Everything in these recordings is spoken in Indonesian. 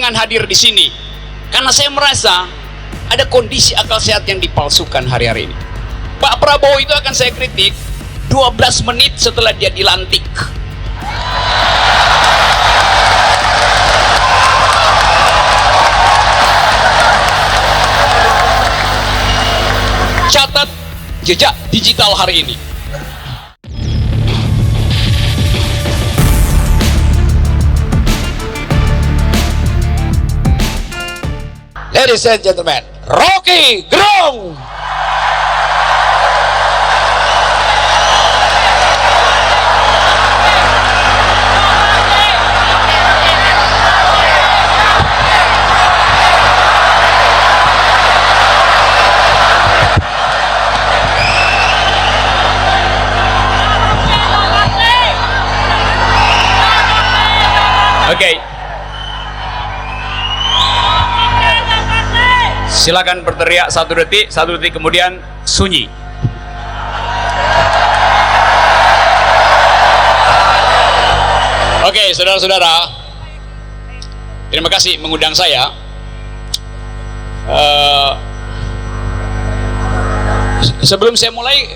dengan hadir di sini karena saya merasa ada kondisi akal sehat yang dipalsukan hari-hari ini. Pak Prabowo itu akan saya kritik 12 menit setelah dia dilantik. Catat jejak digital hari ini. Ladies and gentlemen, Rocky Gerung. Oke. Silakan berteriak 1 detik kemudian sunyi. Oke, saudara-saudara, terima kasih mengundang saya. Sebelum saya mulai,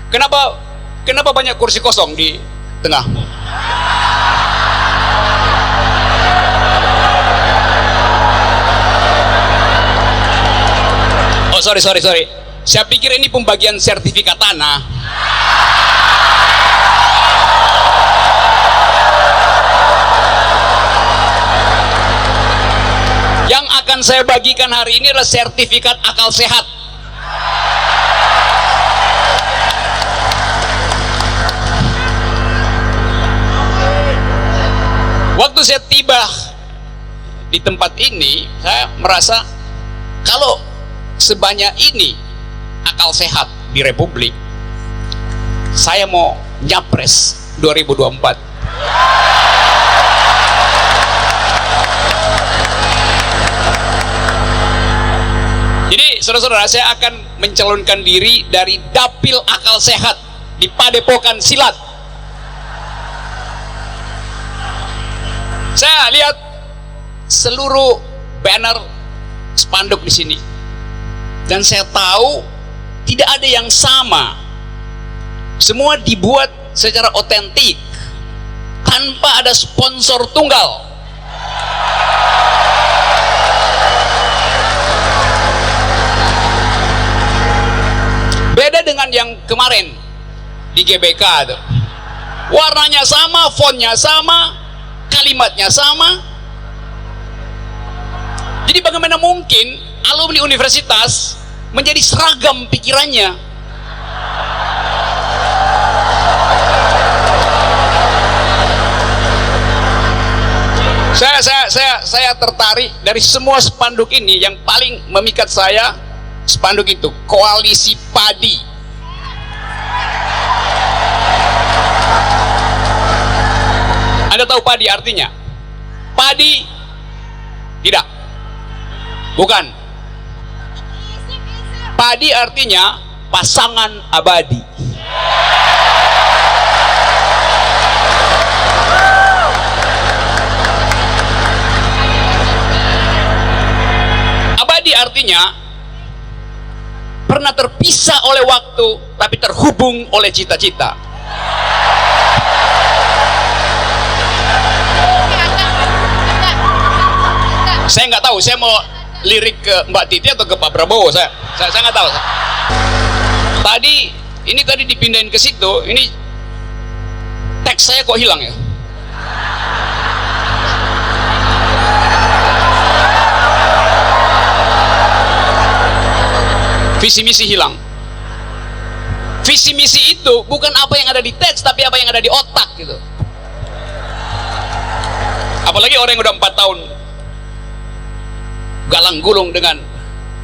kenapa banyak kursi kosong di tengah? Oh, sorry. Saya pikir ini pembagian sertifikat tanah. Yang akan saya bagikan hari ini adalah sertifikat akal sehat. Waktu saya tiba di tempat ini, saya merasa kalau sebanyak ini akal sehat di Republik, saya mau nyapres 2024. Jadi saudara-saudara, saya akan mencalonkan diri dari Dapil Akal Sehat di Padepokan Silat. Saya lihat seluruh banner spanduk di sini. Dan saya tahu tidak ada yang sama. Semua dibuat secara otentik tanpa ada sponsor tunggal. Beda dengan yang kemarin di GBK tuh. Warnanya sama, fontnya sama, kalimatnya sama. Jadi bagaimana mungkin alumni universitas menjadi seragam pikirannya? Saya tertarik dari semua spanduk ini, yang paling memikat saya spanduk itu, Koalisi Padi. Anda tahu padi artinya? Padi tidak. Bukan. Padi artinya pasangan abadi. Abadi artinya pernah terpisah oleh waktu tapi terhubung oleh cita-cita. Saya nggak tahu, saya mau lirik ke Mbak Titi atau ke Pak Prabowo, saya nggak tahu. Tadi dipindahin ke situ, ini teks saya kok hilang ya? Visi misi hilang. Visi misi itu bukan apa yang ada di teks, tapi apa yang ada di otak gitu. Apalagi orang yang udah 4 tahun galang gulung dengan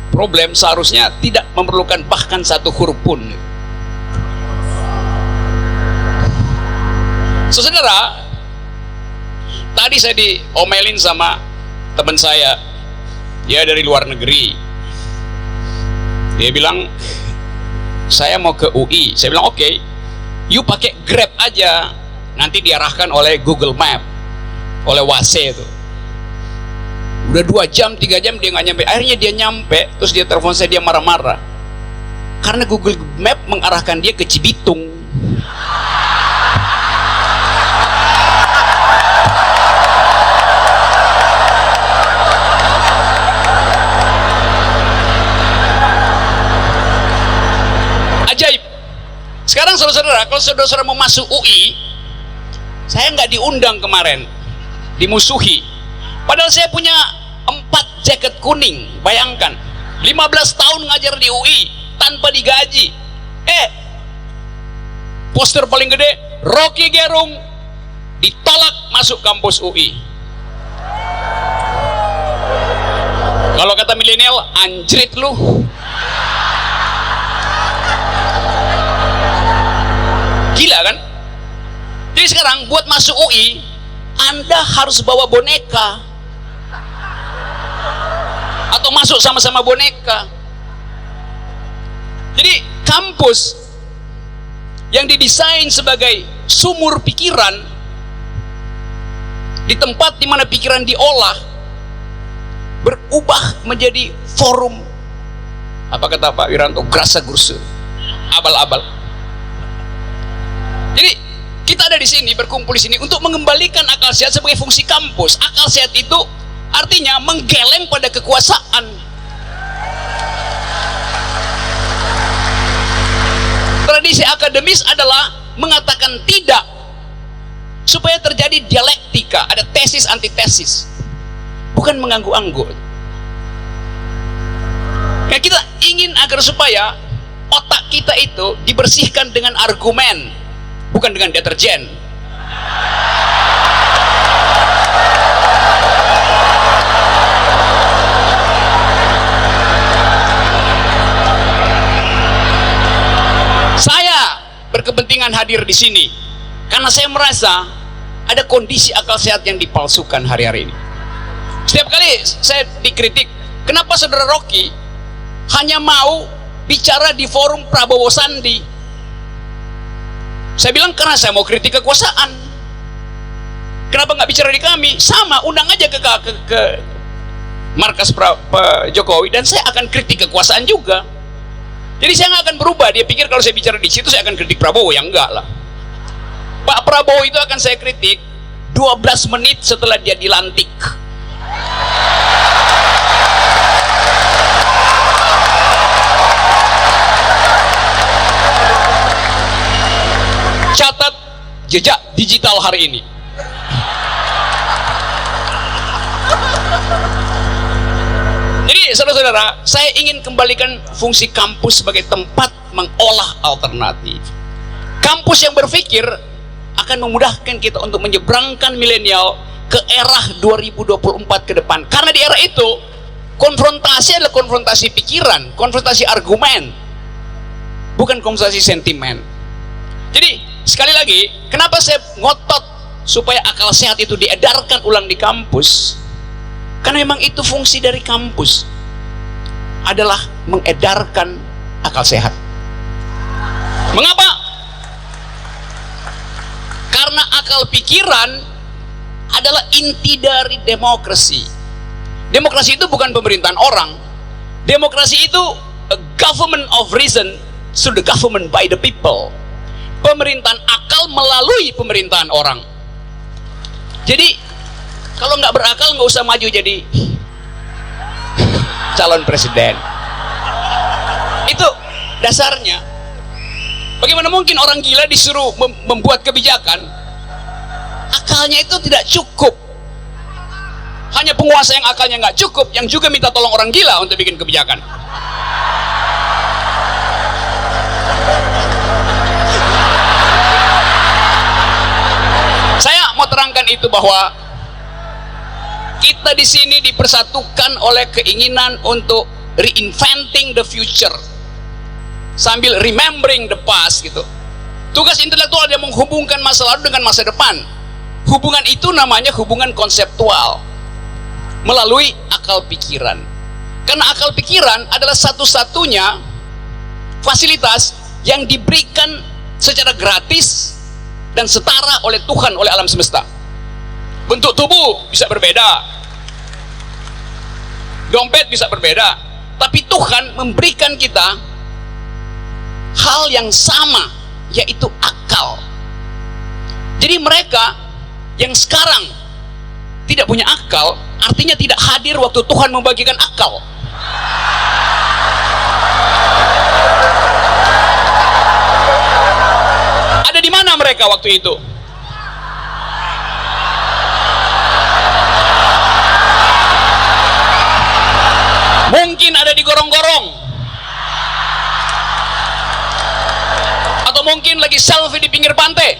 problem, seharusnya tidak memerlukan bahkan 1 huruf pun. Saudara, tadi saya diomelin sama teman saya, dia dari luar negeri. Dia bilang, saya mau ke UI. Saya bilang, oke, you pakai Grab aja, nanti diarahkan oleh Google Map, oleh WASE itu. Udah 2 jam, 3 jam dia nggak nyampe. Akhirnya dia nyampe, terus dia telepon saya, dia marah-marah. Karena Google Map mengarahkan dia ke Cibitung. Ajaib. Sekarang saudara-saudara, kalau saudara-saudara mau masuk UI, saya nggak diundang kemarin, dimusuhi. Padahal saya punya 4 jaket kuning. Bayangkan, 15 tahun ngajar di UI tanpa digaji. Poster paling gede, Rocky Gerung ditolak masuk kampus UI. Kalau kata milenial, anjrit lu. Gila kan? Jadi sekarang buat masuk UI, Anda harus bawa boneka atau masuk sama-sama boneka. Jadi kampus yang didesain sebagai sumur pikiran, di tempat di mana pikiran diolah, berubah menjadi forum, apa kata Pak Wiranto, grasa gursu, abal-abal. Jadi kita ada di sini, berkumpul di sini untuk mengembalikan akal sehat sebagai fungsi kampus. Akal sehat itu artinya menggeleng pada kekuasaan. Tradisi akademis adalah mengatakan tidak supaya terjadi dialektika, ada tesis antitesis, bukan mengganggu-anggu. Nah, kita ingin agar supaya otak kita itu dibersihkan dengan argumen, bukan dengan deterjen. Saya berkepentingan hadir di sini karena saya merasa ada kondisi akal sehat yang dipalsukan hari-hari ini. Setiap kali saya dikritik, kenapa saudara Rocky hanya mau bicara di forum Prabowo Sandi? Saya bilang karena saya mau kritik kekuasaan. Kenapa nggak bicara di kami? Sama, undang aja ke markas Jokowi dan saya akan kritik kekuasaan juga. Jadi saya nggak akan berubah. Dia pikir kalau saya bicara di situ saya akan kritik Prabowo, ya enggak lah. Pak Prabowo itu akan saya kritik 12 menit setelah dia dilantik. Catat jejak digital hari ini. Jadi saudara-saudara, saya ingin kembalikan fungsi kampus sebagai tempat mengolah alternatif. Kampus yang berpikir akan memudahkan kita untuk menyeberangkan milenial ke era 2024 ke depan. Karena di era itu konfrontasi adalah konfrontasi pikiran, konfrontasi argumen, bukan konfrontasi sentimen. Jadi sekali lagi, kenapa saya ngotot supaya akal sehat itu diedarkan ulang di kampus? Karena memang itu fungsi dari kampus, adalah mengedarkan akal sehat. Mengapa? Karena akal pikiran adalah inti dari demokrasi. Demokrasi itu bukan pemerintahan orang. Demokrasi itu a government of reason through the government by the people. Pemerintahan akal melalui pemerintahan orang. Jadi kalau nggak berakal nggak usah maju jadi calon presiden. Itu dasarnya. Bagaimana mungkin orang gila disuruh membuat kebijakan? Akalnya itu tidak cukup. Hanya penguasa yang akalnya nggak cukup yang juga minta tolong orang gila untuk bikin kebijakan. Saya mau terangkan itu bahwa kita di sini dipersatukan oleh keinginan untuk reinventing the future sambil remembering the past gitu. Tugas intelektual dia menghubungkan masa lalu dengan masa depan. Hubungan itu namanya hubungan konseptual melalui akal pikiran. Karena akal pikiran adalah satu-satunya fasilitas yang diberikan secara gratis dan setara oleh Tuhan, oleh alam semesta. Bentuk tubuh bisa berbeda, dompet bisa berbeda, tapi Tuhan memberikan kita hal yang sama, yaitu akal. Jadi mereka yang sekarang tidak punya akal, artinya tidak hadir waktu Tuhan membagikan akal. Ada di mana mereka waktu itu? Mungkin ada di gorong-gorong, atau mungkin lagi selfie di pinggir pantai,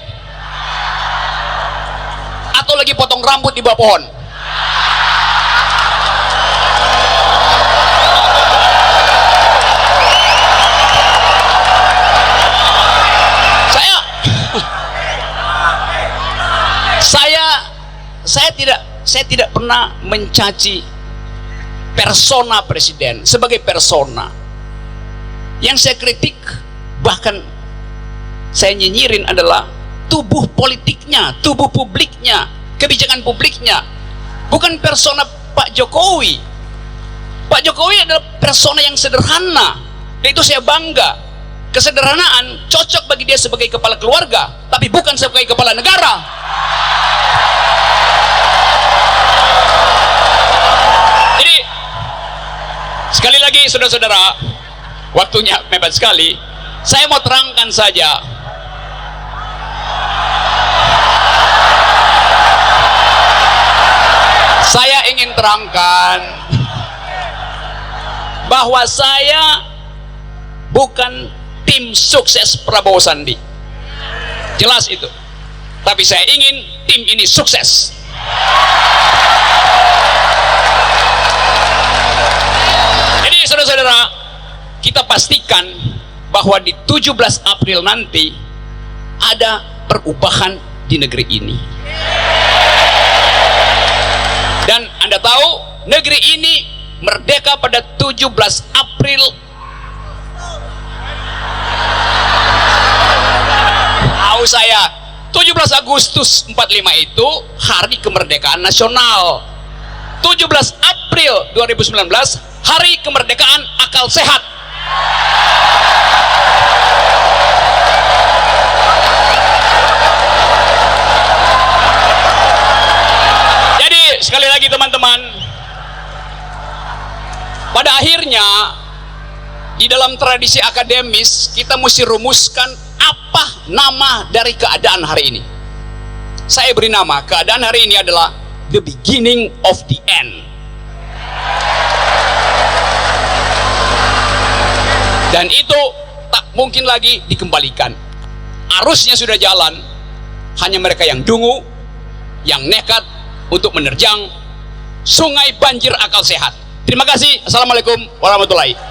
atau lagi potong rambut di bawah pohon. Saya tidak pernah mencaci persona presiden sebagai persona. Yang saya kritik, bahkan saya nyinyirin, adalah tubuh politiknya, tubuh publiknya, kebijakan publiknya, bukan persona Pak Jokowi. Pak Jokowi adalah persona yang sederhana, dan itu saya bangga. Kesederhanaan cocok bagi dia sebagai kepala keluarga, tapi bukan sebagai kepala negara. Jadi sekali lagi saudara-saudara, waktunya mepet sekali, saya mau terangkan saja. Saya ingin terangkan bahwa saya bukan tim sukses Prabowo Sandi, jelas itu. Tapi saya ingin tim ini sukses. Jadi saudara-saudara, kita pastikan bahwa di 17 April nanti ada perubahan di negeri ini. Dan Anda tahu, negeri ini merdeka pada 17 April. Tahu saya, 17 Agustus 45 itu hari kemerdekaan nasional. 17 April 2019 hari kemerdekaan akal sehat. Jadi sekali lagi teman-teman, pada akhirnya di dalam tradisi akademis kita mesti rumuskan apa nama dari keadaan hari ini. Saya beri nama, keadaan hari ini adalah the beginning of the end. Dan itu tak mungkin lagi dikembalikan. Arusnya sudah jalan, hanya mereka yang dungu, yang nekat untuk menerjang sungai banjir akal sehat. Terima kasih. Assalamualaikum warahmatullahi wabarakatuh.